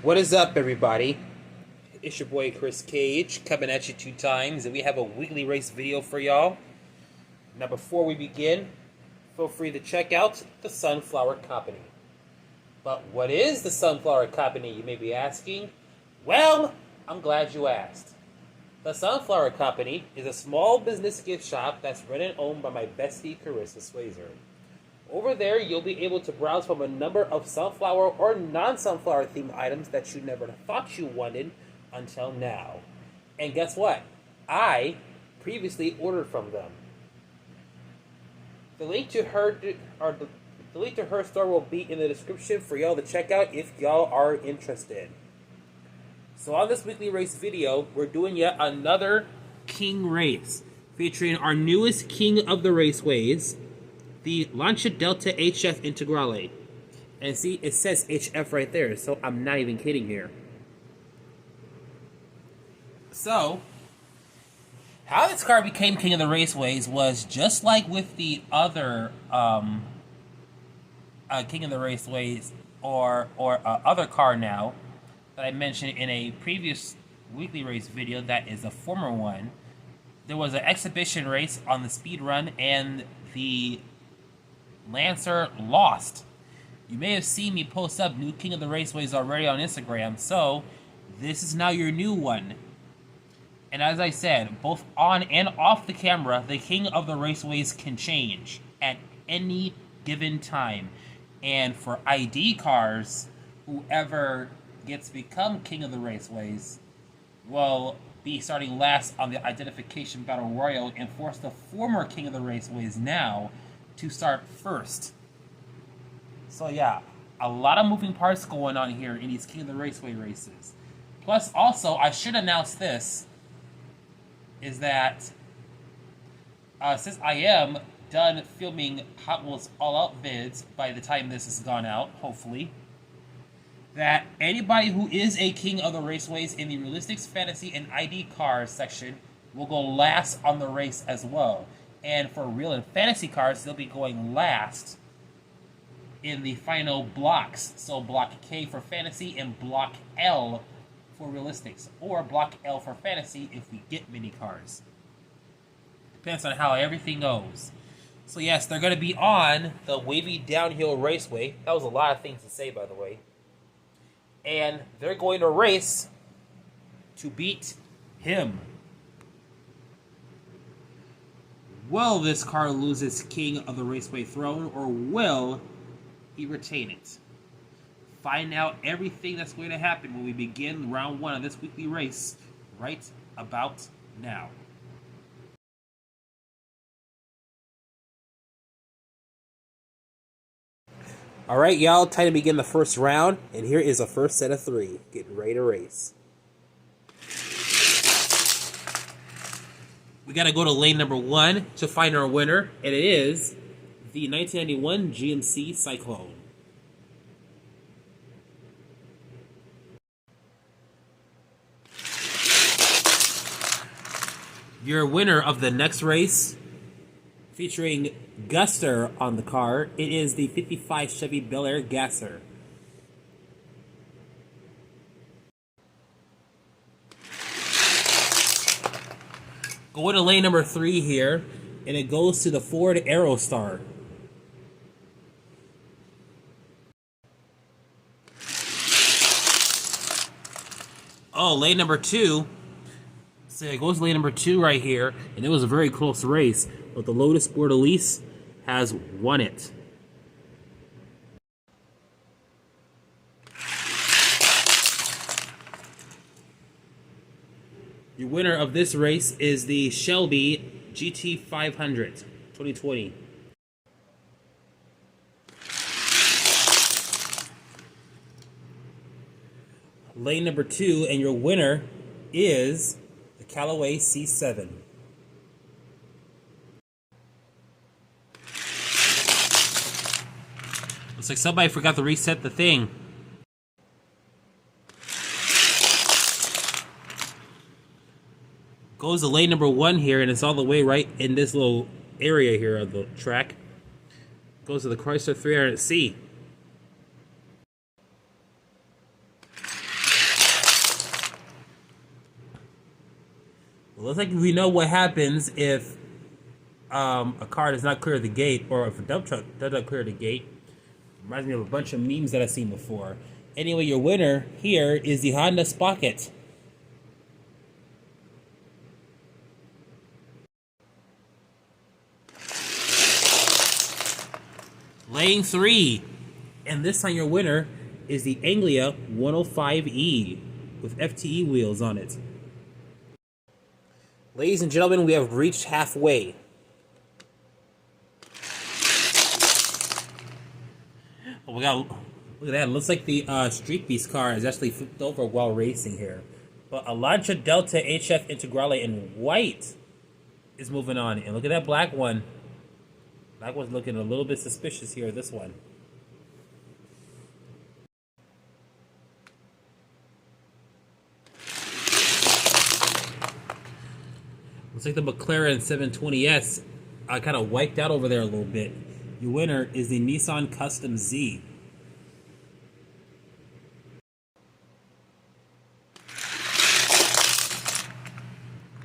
What is up, everybody? It's your boy Chris Cage coming at you 2 times, and we have a weekly race video for y'all. Now, before we begin, feel free to check out the Sunflower Company. But what is the Sunflower Company, you may be asking? Well, I'm glad you asked. The Sunflower Company is a small business gift shop that's run and owned by my bestie, Carissa Swayzer. Over there, you'll be able to browse from a number of sunflower or non-sunflower themed items that you never thought you wanted until now. And guess what? I previously ordered from them. The link to her store will be in the description for y'all to check out if y'all are interested. So on this weekly race video, we're doing yet another King race, featuring our newest King of the Raceways, the Lancia Delta HF Integrale. And see, it says HF right there, so I'm not even kidding here. So, how this car became King of the Raceways was just like with the other King of the Raceways or other car now that I mentioned in a previous weekly race video that is a former one. There was an exhibition race on the speed run and the Lancer lost. You may have seen me post up new King of the Raceways already on Instagram, so this is now your new one. And as I said, both on and off the camera, the King of the Raceways can change at any given time. And for ID cars, whoever gets to become King of the Raceways will be starting last on the Identification Battle Royal and force the former King of the Raceways now to start first. So yeah, a lot of moving parts going on here in these King of the Raceway races. Plus, also, I should announce this, is that since I am done filming Hot Wheels All Out vids by the time this has gone out, hopefully, that anybody who is a King of the Raceways in the Realistix Fantasy and ID Cars section will go last on the race as well. And for real and fantasy cars, they'll be going last in the final blocks. So block K for fantasy and block L for Realistix. Or block L for fantasy if we get mini cars. Depends on how everything goes. So yes, they're going to be on the Wavy Downhill Raceway. That was a lot of things to say, by the way. And they're going to race to beat him. Will this car lose its King of the Raceway throne, or will he retain it? Find out everything that's going to happen when we begin round 1 of this weekly race right about now. Alright, y'all, time to begin the first round, and here is the first set of 3. Getting ready to race. We got to go to lane number 1 to find our winner, and it is the 1991 GMC Cyclone. Your winner of the next race, featuring Guster on the car, it is the 55 Chevy Bel Air Gasser. Going to lane number 3 here, and it goes to the Ford Aerostar. Oh, lane number 2. So it goes to lane number 2 right here, and it was a very close race, but the Lotus Bordelise has won it. Your winner of this race is the Shelby GT500 2020. Lane number 2, and your winner is the Callaway C7. Looks like somebody forgot to reset the thing. Goes to lane number 1 here, and it's all the way right in this little area here of the track. Goes to the Chrysler 300C. Looks like we know what happens if a car does not clear the gate, or if a dump truck does not clear the gate. Reminds me of a bunch of memes that I've seen before. Anyway, your winner here is the Honda Sprocket. Lane 3. And this time your winner is the Anglia 105E with FTE wheels on it. Ladies and gentlemen, we have reached halfway. Oh, look at that. It looks like the Street Beast car is actually flipped over while racing here. But a Lancia Delta HF Integrale in white is moving on. And look at that black one. Black one's looking a little bit suspicious here, this one. Looks like the McLaren 720S kind of wiped out over there a little bit. Your winner is the Nissan Custom Z.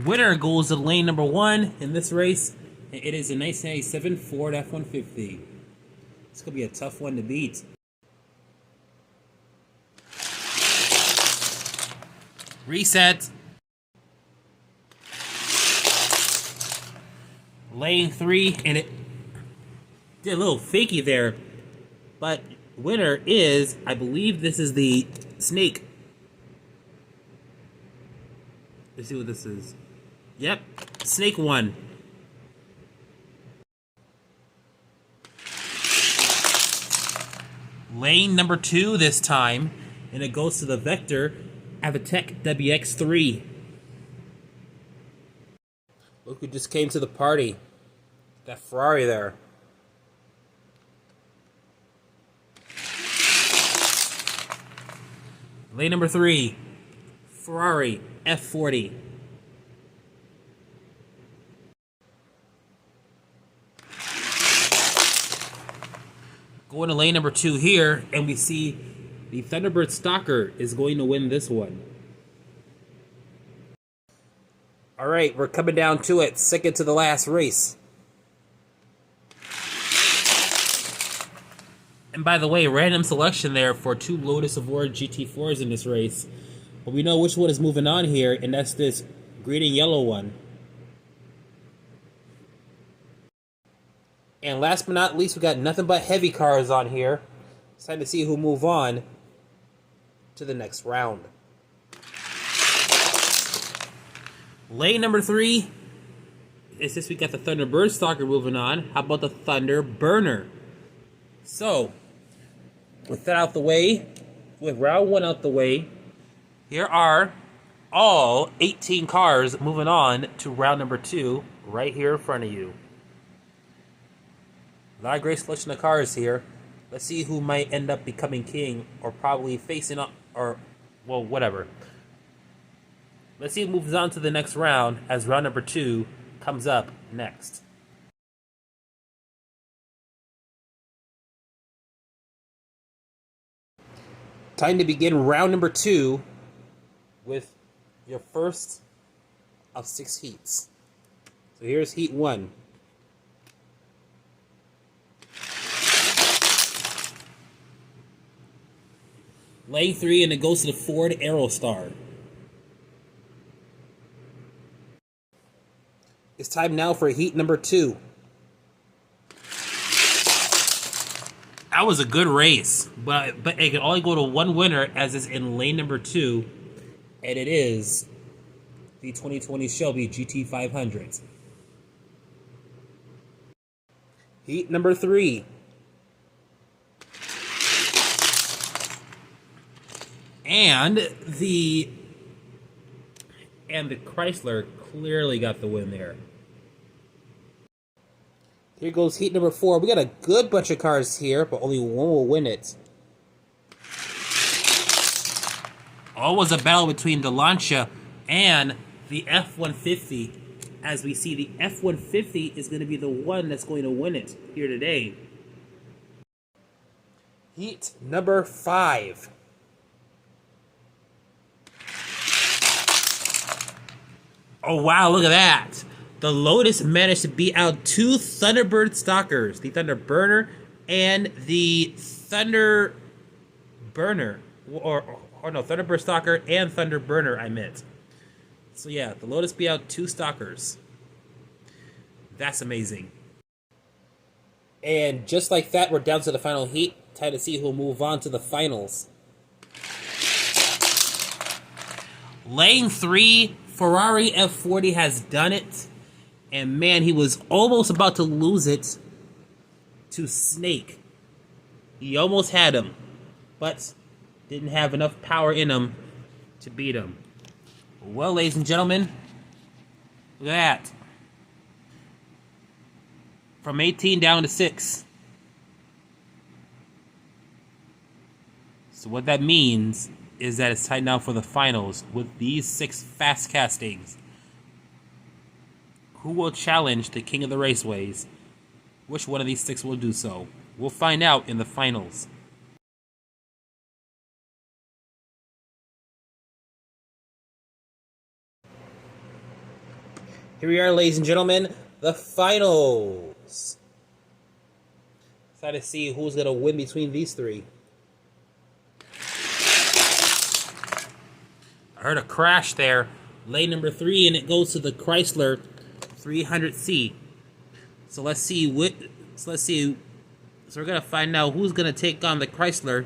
Winner goes to lane number 1 in this race. It is a 1997 Ford F-150. It's going to be a tough one to beat. Reset. Lane 3, and it did a little fakey there. But winner is, I believe this is the Snake. Let's see what this is. Yep, Snake won. Lane number 2 this time, and it goes to the Vector Avatec WX3. Look who just came to the party. That Ferrari there. Lane number 3, Ferrari F40. Going to lane number 2 here, and we see the Thunderbird Stalker is going to win this one. All right, we're coming down to it. Second to the last race. And by the way, random selection there for 2 Lotus Evora GT4s in this race. But we know which one is moving on here, and that's this green and yellow one. And last but not least, we got nothing but heavy cars on here. It's time to see who move on to the next round. Lane number 3 is this. We got the Thunderbird Stalker moving on. How about the Thunder Burner? So, with that out the way, with round 1 out the way, here are all 18 cars moving on to round number 2 right here in front of you. A lot of great selection of cars here. Let's see who might end up becoming king, or probably facing up, or, well, whatever. Let's see who moves on to the next round as round number 2 comes up next. Time to begin round number 2 with your first of 6 heats. So here's heat 1. Lane 3, and it goes to the Ford Aerostar. It's time now for heat number 2. That was a good race, but it can only go to one winner, as is in lane number 2, and it is the 2020 Shelby GT500. Heat number 3. And the Chrysler clearly got the win there. Here goes heat number 4. We got a good bunch of cars here, but only one will win it. Always a battle between the Lancia and the F-150, as we see the F-150 is going to be the one that's going to win it here today. Heat number 5. Oh, wow, look at that. The Lotus managed to beat out two Thunderbird stalkers, the Thunderburner and the Thunderburner. Or no, Thunderbird Stalker and Thunderburner, I meant. So yeah, the Lotus beat out two stalkers. That's amazing. And just like that, we're down to the final heat. Time to see who'll move on to the finals. Lane 3, Ferrari F40 has done it. And man, he was almost about to lose it to Snake. He almost had him, but didn't have enough power in him to beat him. Well, ladies and gentlemen, look at that. From 18 down to 6. So what that means is that it's tied now for the finals with these 6 fast castings. Who will challenge the king of the raceways? Which one of these 6 will do so? We'll find out in the finals. Here we are, ladies and gentlemen, the finals. Excited to see who's going to win between these 3. I heard a crash there. Lane number 3, and it goes to the Chrysler 300C. So let's see So we're gonna find out who's gonna take on the Chrysler,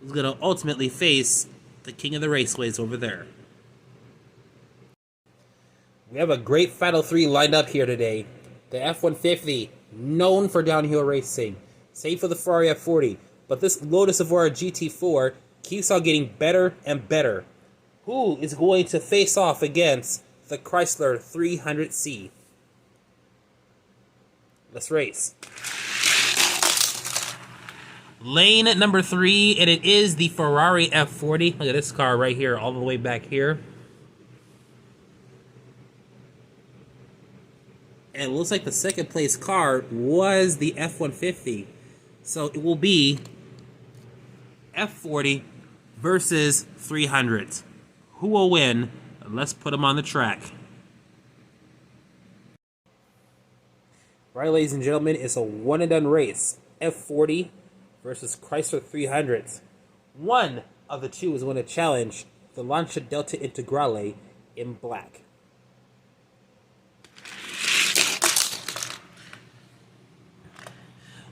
who's gonna ultimately face the king of the raceways over there. We have a great Final 3 lined up here today. The F-150, known for downhill racing, same for the Ferrari F40, but this Lotus Evora GT4 keeps on getting better and better. Who is going to face off against the Chrysler 300C? Let's race. Lane number 3, and it is the Ferrari F40. Look at this car right here, all the way back here. And it looks like the second place car was the F-150. So it will be F40 versus 300. Who will win? Let's put them on the track. Right, ladies and gentlemen, it's a one-and-done race. F40 versus Chrysler 300. One of the two is going to challenge the Lancia Delta Integrale in black.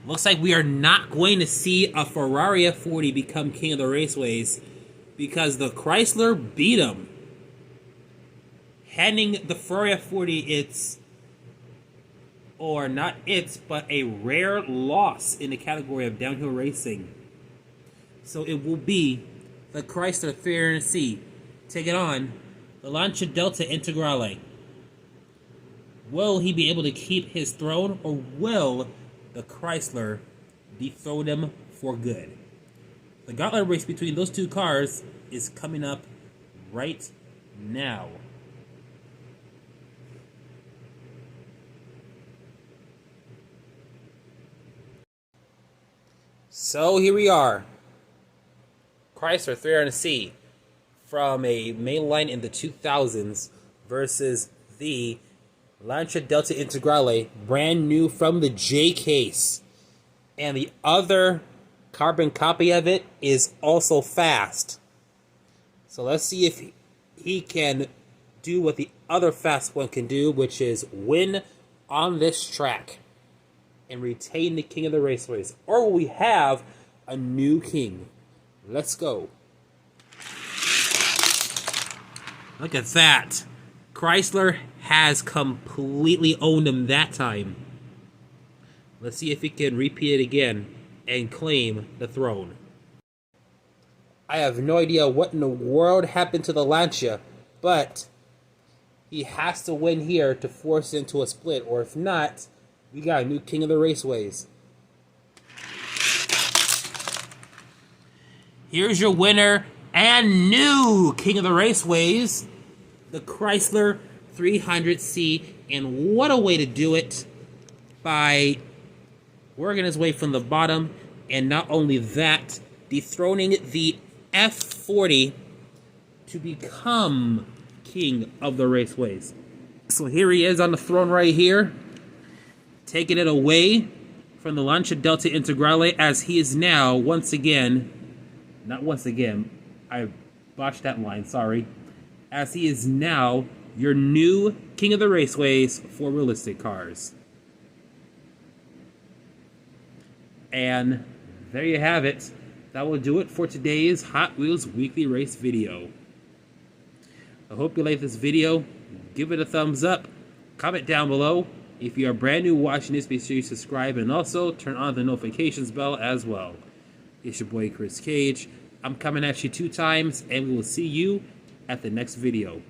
Looks like we are not going to see a Ferrari F40 become king of the raceways because the Chrysler beat him, handing the Ferrari F40 its, or not its, but a rare loss in the category of downhill racing. So it will be the Chrysler 300C taking on the Lancia Delta Integrale. Will he be able to keep his throne, or will the Chrysler dethrone him for good? The gauntlet race between those two cars is coming up right now. So here we are. Chrysler 300C from a main line in the 2000s versus the Lancia Delta Integrale, brand new from the J case. And the other carbon copy of it is also fast. So let's see if he can do what the other fast one can do, which is win on this track and retain the king of the raceways. Or will we have a new king? Let's go. Look at that. Chrysler has completely owned him that time. Let's see if he can repeat it again and claim the throne. I have no idea what in the world happened to the Lancia, but he has to win here to force it into a split, or if not, we got a new king of the raceways. Here's your winner and new king of the raceways, the Chrysler 300C, and what a way to do it, by working his way from the bottom, and not only that, dethroning the F40 to become king of the raceways. So here he is on the throne right here, taking it away from the Lancia Delta Integrale, as he is now, once again, not once again, I botched that line, sorry, as he is now your new king of the raceways for Realistix Cars. And there you have it. That will do it for today's Hot Wheels Weekly Race video. I hope you like this video. Give it a thumbs up. Comment down below. If you are brand new watching this, be sure you subscribe and also turn on the notifications bell as well. It's your boy Chris Cage. I'm coming at you 2 times, and we will see you at the next video.